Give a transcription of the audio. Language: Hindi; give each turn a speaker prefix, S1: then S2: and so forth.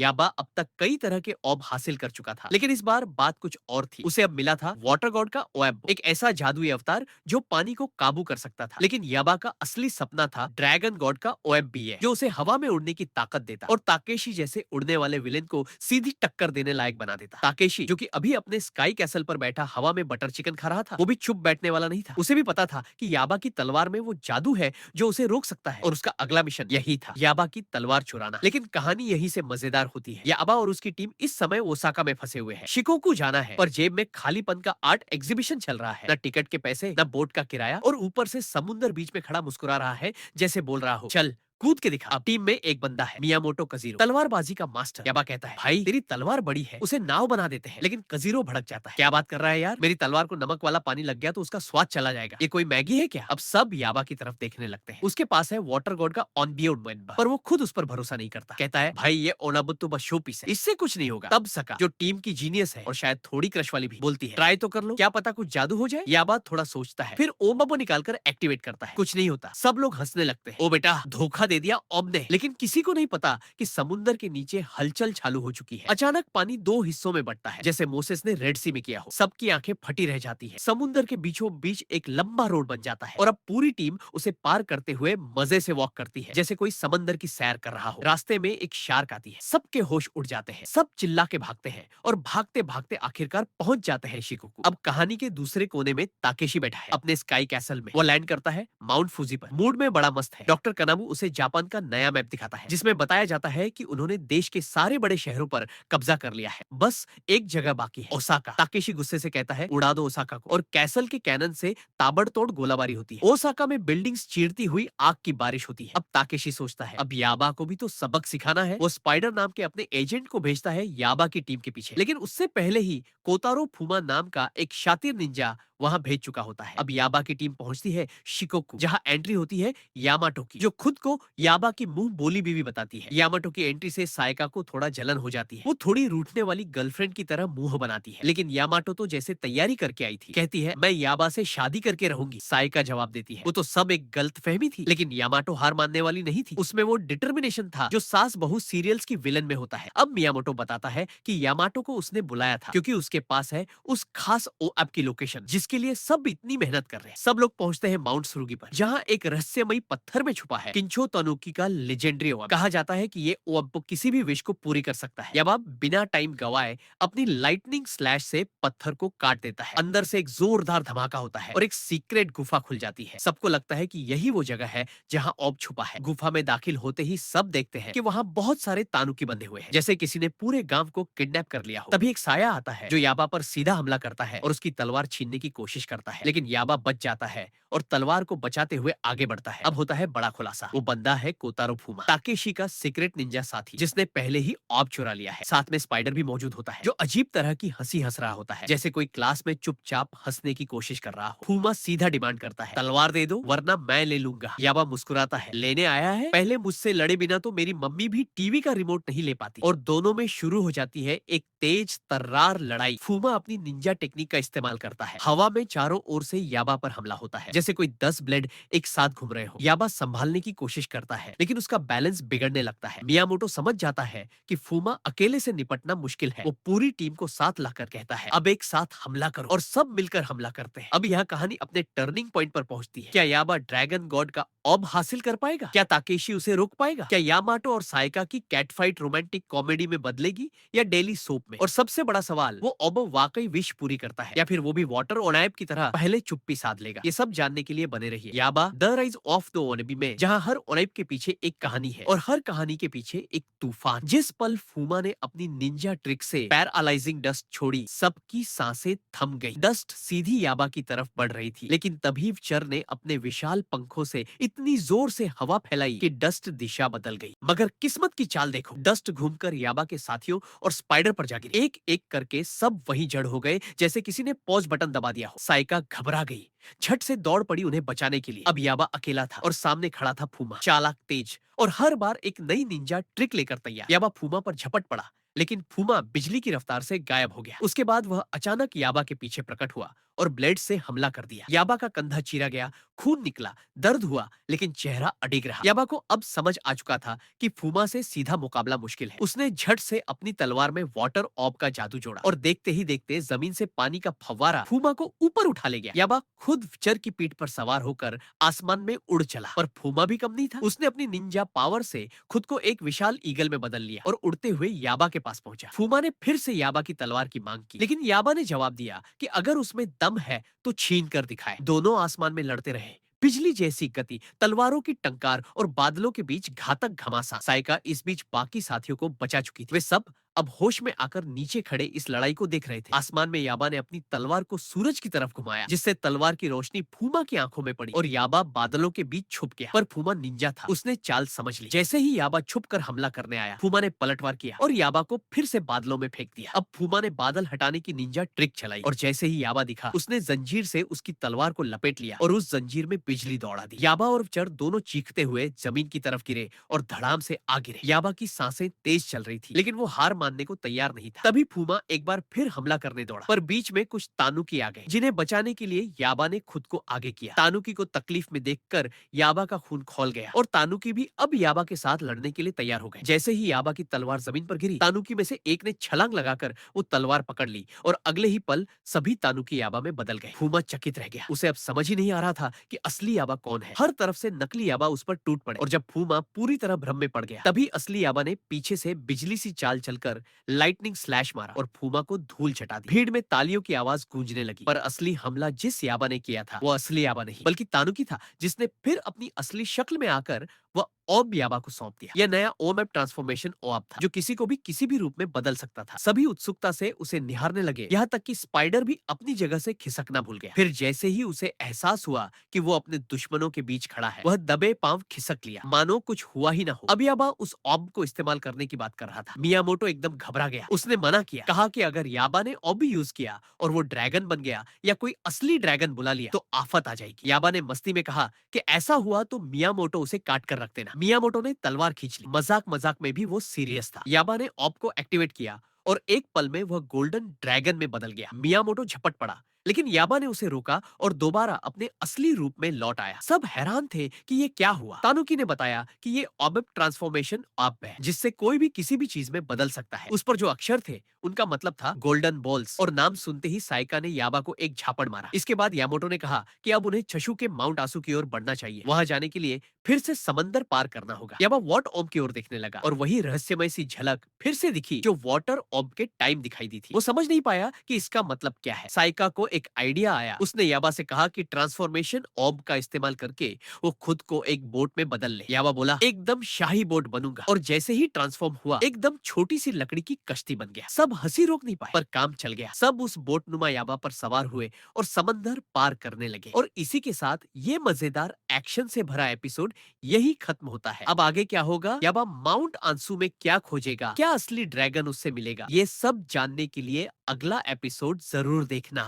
S1: याबा अब तक कई तरह के ऑब हासिल कर चुका था, लेकिन इस बार बात कुछ और थी। उसे अब मिला था वाटर गॉड का ओएब, एक ऐसा जादुई अवतार जो पानी को काबू कर सकता था। लेकिन याबा का असली सपना था ड्रैगन गॉड का ओएब भी है, जो उसे हवा में उड़ने की ताकत देता और ताकेशी जैसे उड़ने वाले विलेन को सीधी टक्कर देने लायक बना देता। ताकेशी, जो कि अभी अपने स्काई कैसल पर बैठा हवा में बटर चिकन खा रहा था, वो भी चुप बैठने वाला नहीं था। उसे भी पता था कि याबा की तलवार में वो जादू है जो उसे रोक सकता है, और उसका अगला मिशन यही था, याबा की तलवार चुराना। लेकिन कहानी यहीं से मजेदार होती है। याबा और उसकी टीम इस समय ओसाका में फंसे हुए हैं। शिकोकू जाना है, पर जेब में खालीपन का आर्ट एग्जीबिशन चल रहा है। न टिकट के पैसे, न बोट का किराया, और ऊपर से समुद्र बीच में खड़ा मुस्कुरा रहा है, जैसे बोल रहा हो, चल कूद के दिखा। अब टीम में एक बंदा है, मियामोटो कजीरो, तलवारबाजी का मास्टर। याबा कहता है, भाई तेरी तलवार बड़ी है, उसे नाव बना देते हैं। लेकिन कजीरो भड़क जाता है, क्या बात कर रहा है यार, मेरी तलवार को नमक वाला पानी लग गया तो उसका स्वाद चला जाएगा, ये कोई मैगी है क्या? अब सब याबा की तरफ देखने लगते हैं। उसके पास है वाटर गॉड का ऑनबियोड मेंबर, पर वो खुद उस पर भरोसा नहीं करता। कहता है, भाई ये ओनाबुत्तु बस शो पीस है, इससे कुछ नहीं होगा। तब सका, जो टीम की जीनियस है और शायद थोड़ी क्रश वाली भी, बोलती है, ट्राई तो कर लो, क्या पता कुछ जादू हो जाए। याबा थोड़ा सोचता है, फिर ओमबो निकालकर एक्टिवेट करता है। कुछ नहीं होता। सब लोग हंसने लगते हैं। ओ बेटा, धोखा दे दिया ओब ने। लेकिन किसी को नहीं पता कि समुद्र के नीचे हलचल चालू हो चुकी है। अचानक पानी दो हिस्सों में बंटता है, जैसे मोसेस ने रेड सी में किया हो। सबकी आंखें फटी रह जाती है। समुद्र के बीचों बीच एक लंबा रोड बन जाता है, और अब पूरी टीम उसे पार करते हुए मजे से वॉक करती है, जैसे कोई समंदर की सैर कर रहा हो। रास्ते में एक शार्क आती है, सबके होश उड़ जाते हैं। सब चिल्ला के भागते हैं, और भागते भागते आखिरकार पहुंच जाते हैं शिकोकू। अब कहानी के दूसरे कोने में ताकेशी बैठा है अपने स्काई कैसल में। वो लैंड करता है माउंट फूजी पर। मूड में बड़ा मस्त है। डॉक्टर कनाबू उसे जापान का नया मैप दिखाता है, जिसमें बताया जाता है कि उन्होंने देश के सारे बड़े शहरों पर कब्जा कर लिया है, बस एक जगह बाकी है, ओसाका। ताकेशी गुस्से से कहता है, उड़ा दो ओसाका को, और कैसल के कैनन से ताबड़तोड़ गोलाबारी होती है। ओसाका में बिल्डिंग्स चीरती हुई आग की बारिश होती है। अब ताकेशी सोचता है, अब याबा को भी तो सबक सिखाना है। वो स्पाइडर नाम के अपने एजेंट को भेजता है याबा की टीम के पीछे, लेकिन उससे पहले ही कोतारो फुमा नाम का एक शातिर निंजा वहां भेज चुका होता है। अब याबा की टीम पहुंचती है शिकोकू, जहां एंट्री होती है यामाटो की, जो खुद को याबा की मुंह बोली बीवी बताती है। यामाटो की एंट्री से सायका को थोड़ा जलन हो जाती है। वो थोड़ी रूठने वाली गर्लफ्रेंड की तरह मुंह बनाती है, लेकिन यामाटो तो जैसे तैयारी करके आई थी। कहती है, मैं याबा से शादी करके रहूंगी। सायका जवाब देती है, वो तो सब एक गलतफहमी थी। लेकिन यामाटो हार मानने वाली नहीं थी। उसमें वो डिटर्मिनेशन था जो सास बहू सीरियल्स की विलन में होता है। अब मियामोटो बताता है कि यामाटो को उसने बुलाया था क्योंकि उसके पास है उस खास ओएब की लोकेशन, जिसके लिए सब इतनी मेहनत कर रहे हैं। सब लोग पहुंचते हैं माउंट सुरुगी पर, जहां एक रहस्यमयी पत्थर में छुपा है किंचो तनुकी का लेजेंडरी ओएब। कहा जाता है कि ये ओएब किसी भी विश को पूरी कर सकता है। याबा बिना टाइम गवाए अपनी लाइटनिंग स्लैश से पत्थर को काट देता है। अंदर से एक जोरदार धमाका होता है और एक सीक्रेट गुफा खुल जाती है। सबको लगता है कि यही वो जगह है जहां ओएब छुपा है। गुफा में दाखिल होते ही सब देखते हैं कि वहां बहुत सारे तानुकी बंधे हुए हैं, जैसे किसी ने पूरे गांव को किडनैप कर लिया हो। तभी एक साया आता है जो याबा पर सीधा हमला करता है और उसकी तलवार छीनने की कोशिश करता है, लेकिन याबा बच जाता है और तलवार को बचाते हुए आगे बढ़ता है। अब होता है बड़ा खुलासा। वो बंदा है कोतारो फूमा, ताकेशी का सीक्रेट निंजा साथी, जिसने पहले ही ऑब चुरा लिया है। साथ में स्पाइडर भी मौजूद होता है, जो अजीब तरह की हंसी हंस रहा होता है, जैसे कोई क्लास में चुपचाप हंसने की कोशिश कर रहा हो। फूमा सीधा डिमांड करता है, तलवार दे दो वरना मैं ले लूंगा। याबा मुस्कुराता है, लेने आया है? पहले मुझसे लड़े बिना तो मेरी मम्मी भी टीवी का रिमोट नहीं ले पाती। और दोनों में शुरू हो जाती है एक तेज तर्रार लड़ाई। फूमा अपनी निंजा टेक्निक का इस्तेमाल करता है। हवा में चारों ओर से याबा पर हमला होता है, जैसे कोई 10 ब्लेड एक साथ घूम रहे हो। याबा संभालने की कोशिश करता है, लेकिन उसका बैलेंस बिगड़ने लगता है। मियामोटो समझ जाता है कि फूमा अकेले से निपटना मुश्किल है। वो पूरी टीम को साथ लाकर कहता है, अब एक साथ हमला करो, और सब मिलकर हमला करते हैं। अब यह कहानी अपने टर्निंग पॉइंट पर पहुंचती है। क्या याबा ड्रैगन गॉड का ऑब हासिल कर पाएगा? क्या ताकेशी उसे रोक पाएगा? क्या यामाटो और सायका की कैट फाइट रोमांटिक कॉमेडी में बदलेगी या डेली सोप में? और सबसे बड़ा सवाल, वो ऑब वाकई विश पूरी करता है या फिर वो भी वाटर ओनाइब की तरह पहले चुप्पी साध लेगा? ये सब जानने के लिए बने रहिए याबा द राइज ऑफ द ओनेबी में, जहां हर ओनाइब के पीछे एक कहानी है और हर कहानी के पीछे एक तूफान। जिस पल फूमा ने अपनी निंजा ट्रिक से पैरालाइजिंग डस्ट छोड़ी, सबकी सांसें थम गई। डस्ट सीधी याबा की तरफ बढ़ रही थी, लेकिन तभी चर ने अपने विशाल पंखों से इतनी जोर से हवा फैलाई कि डस्ट दिशा बदल गई। मगर किस्मत की चाल देखो, डस्ट घूमकर याबा के साथियों और स्पाइडर पर जा गिरी। एक एक करके सब वहीं जड़ हो गए, जैसे किसी ने पॉज बटन दबा दिया हो। सायका घबरा गई, झट से दौड़ पड़ी उन्हें बचाने के लिए। अब याबा अकेला था और सामने खड़ा था फूमा, चालाक, तेज और हर बार एक नई निंजा ट्रिक लेकर तैयार। याबा फूमा पर झपट पड़ा, लेकिन फूमा बिजली की रफ्तार से गायब हो गया। उसके बाद वह अचानक याबा के पीछे प्रकट हुआ और ब्लेड से हमला कर दिया। याबा का कंधा चीरा गया, खून निकला, दर्द हुआ, लेकिन चेहरा अडिग रहा। याबा को अब समझ आ चुका था कि फूमा से सीधा मुकाबला मुश्किल है। उसने झट से अपनी तलवार में वाटर ऑब का जादू जोड़ा और देखते ही देखते जमीन से पानी का फव्वारा फूमा को ऊपर उठा ले गया। याबा खुद चर की पीठ पर सवार होकर आसमान में उड़ चला, पर फूमा भी कम नहीं था। उसने अपनी निंजा पावर से खुद को एक विशाल ईगल में बदल लिया और उड़ते हुए याबा के पास पहुंचा। फूमा ने फिर से याबा की तलवार की मांग की, लेकिन याबा ने जवाब दिया कि अगर उसमें दम है तो छीन कर दिखाए। दोनों आसमान में लड़ते रहे। बिजली जैसी गति, तलवारों की टंकार और बादलों के बीच घातक घमासान। साइका इस बीच बाकी साथियों को बचा चुकी थी। वे सब अब होश में आकर नीचे खड़े इस लड़ाई को देख रहे थे। आसमान में याबा ने अपनी तलवार को सूरज की तरफ घुमाया, जिससे तलवार की रोशनी फूमा की आंखों में पड़ी और याबा बादलों के बीच छुप गया। पर फूमा निंजा था, उसने चाल समझ ली। जैसे ही याबा छुप कर हमला करने आया, फूमा ने पलटवार किया और याबा को फिर से बादलों में फेंक दिया। अब फूमा ने बादल हटाने की निंजा ट्रिक चलाई और जैसे ही याबा दिखा, उसने जंजीर से उसकी तलवार को लपेट लिया और उस जंजीर में बिजली दौड़ा दी। याबा और चर दोनों चीखते हुए जमीन की तरफ गिरे और धड़ाम से आ गिरे। याबा की सांसें तेज चल रही थी, लेकिन वो हार मानने को तैयार नहीं था। तभी फूमा एक बार फिर हमला करने दौड़ा, पर बीच में कुछ तानुकी आ गए, जिन्हें बचाने के लिए याबा ने खुद को आगे किया। तानुकी को तकलीफ में देखकर याबा का खून खौल गया और तानुकी भी अब याबा के साथ लड़ने के लिए तैयार हो गए। जैसे ही याबा की तलवार जमीन पर गिरी, तानुकी में से एक ने छलांग लगाकर वो तलवार पकड़ ली और अगले ही पल सभी तानुकी याबा में बदल गए। फूमा चकित रह गया। उसे अब समझ ही नहीं आ रहा था कि असली याबा कौन है। हर तरफ से नकली याबा उस पर टूट पड़े और जब फूमा पूरी तरह भ्रम में पड़ गया, तभी असली याबा ने पीछे से बिजली सी चाल चलकर लाइटनिंग स्लैश मारा और फूमा को धूल चटा दी। भीड़ में तालियों की आवाज गूंजने लगी, पर असली हमला जिस याबा ने किया था वो असली याबा नहीं, बल्कि तानुकी था, जिसने फिर अपनी असली शक्ल में आकर वह ओब याबा को सौंप दिया। यह नया ओमैप ट्रांसफॉर्मेशन ओब था, जो किसी को भी किसी भी रूप में बदल सकता था। सभी उत्सुकता से उसे निहारने लगे, यहाँ तक कि स्पाइडर भी अपनी जगह से खिसकना भूल गया। फिर जैसे ही उसे एहसास हुआ कि वो अपने दुश्मनों के बीच खड़ा है, वह दबे पांव खिसक लिया, मानो कुछ हुआ ही ना हो। अब याबा उस ऑब को इस्तेमाल करने की बात कर रहा था। मियामोटो एकदम घबरा गया। उसने मना किया, कहा कि अगर याबा ने ऑब भी यूज किया और वो ड्रैगन बन गया या कोई असली ड्रैगन बुला लिया तो आफत आ जाएगी। याबा ने मस्ती में कहा कि ऐसा हुआ तो मियामोटो उसे काट कर रख देना। मियामोटो ने तलवार खींच ली। मजाक मजाक में भी वो सीरियस था। याबा ने ऑब को एक्टिवेट किया और एक पल में वह गोल्डन ड्रैगन में बदल गया। मियामोटो झपट पड़ा, लेकिन याबा ने उसे रोका और दोबारा अपने असली रूप में लौट आया। सब हैरान थे कि ये क्या हुआ। तानुकी ने बताया कि ये ऑबिप ट्रांसफॉर्मेशन ऑब है, जिससे कोई भी किसी भी चीज में बदल सकता है। उस पर जो अक्षर थे उनका मतलब था गोल्डन बॉल्स, और नाम सुनते ही साइका ने याबा को एक झापड़ मारा। इसके बाद यामोटो ने कहा कि अब उन्हें चशु के माउंट आसू की ओर बढ़ना चाहिए। वहां जाने के लिए फिर से समंदर पार करना होगा। याबा वॉट ओम की ओर देखने लगा और वही रहस्यमय सी झलक फिर से दिखी जो वाटर ओम के टाइम दिखाई दी थी। वो समझ नहीं पाया कि इसका मतलब क्या है। साइका को एक आइडिया आया। उसने याबा से कहा कि ट्रांसफॉर्मेशन ऑब का इस्तेमाल करके वो खुद को एक बोट में बदल ले। याबा बोला, एकदम शाही बोट बनूंगा, और जैसे ही ट्रांसफॉर्म हुआ एकदम छोटी सी लकड़ी की कश्ती बन गया। सब हंसी रोक नहीं पाए, पर काम चल गया। सब उस बोट नुमा याबा पर सवार हुए और समंदर पार करने लगे। और इसी के साथ ये मजेदार एक्शन से भरा एपिसोड यही खत्म होता है। अब आगे क्या होगा? याबा माउंट आंसू में क्या खोजेगा? क्या असली ड्रैगन उससे मिलेगा? ये सब जानने के लिए अगला एपिसोड जरूर देखना।